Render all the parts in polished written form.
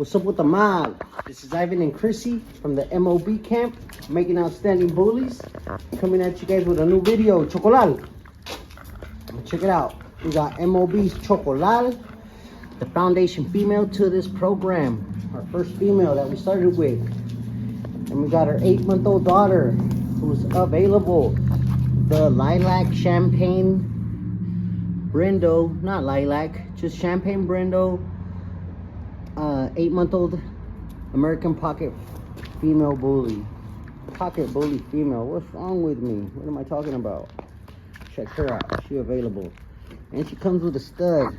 What's up with the mob? This is Ivan and Chrissy from the MOB camp, making outstanding bullies. Coming at you guys with a new video, Chocolal. Check it out. We got MOB's Chocolal, the foundation female to this program. Our first female that we started with. And we got our 8-month-old daughter who's available. The Lilac Champagne Brendo, not lilac, just Champagne Brendo. 8-month-old American Pocket female bully. Pocket bully female. What's wrong with me? What am I talking about? Check her out. She available. And she comes with a stud.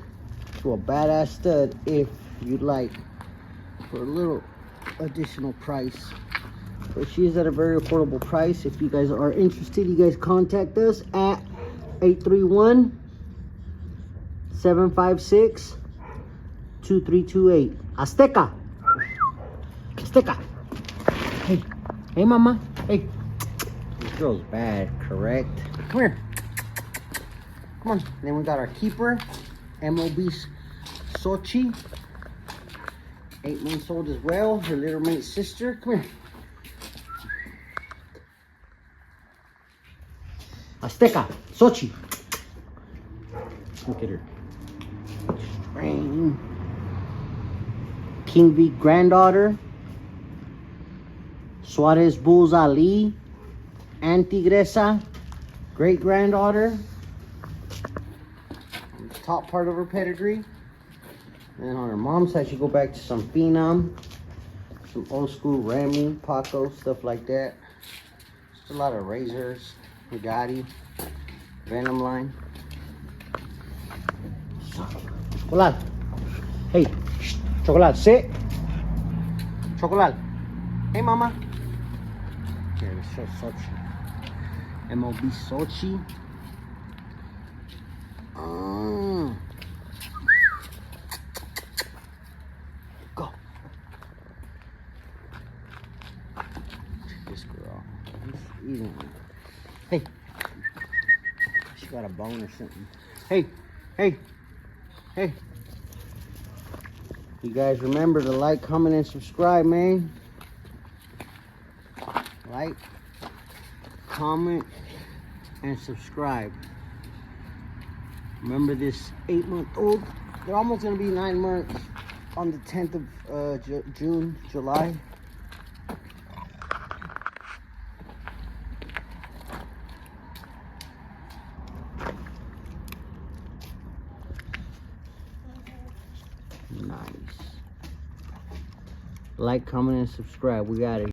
To a badass stud if you'd like. For a little additional price. But she is at a very affordable price. If you guys are interested, you guys contact us at 831-756-2328. Azteca. Azteca. Hey. Hey, mama. Hey. This girl's bad, correct? Come here. Come on. Then we got our keeper, MOB Sochi. 8 months old as well. Her little mate sister. Come here. Azteca. Sochi. Look at her. Strain. King V granddaughter. Suarez Bulls Ali. Antigresa. Great granddaughter. Top part of her pedigree. And on her mom's side, she go back to some Phenom. Some old school Remy, Paco, stuff like that. Just a lot of razors. Bugatti. Venom line. Chocolate. Hey, Chocolate, sit. Chocolate. Hey, mama. Here, let's show Sochi. MOB Sochi. Go. Check this girl. She's eating. Hey. She got a bone or something. Hey. Hey. Hey. You guys remember to like, comment, and subscribe, man. Like, comment, and subscribe. Remember this 8-month-old? They're almost going to be 9 months on the 10th of July. Nice. Like, comment, and subscribe. We got it.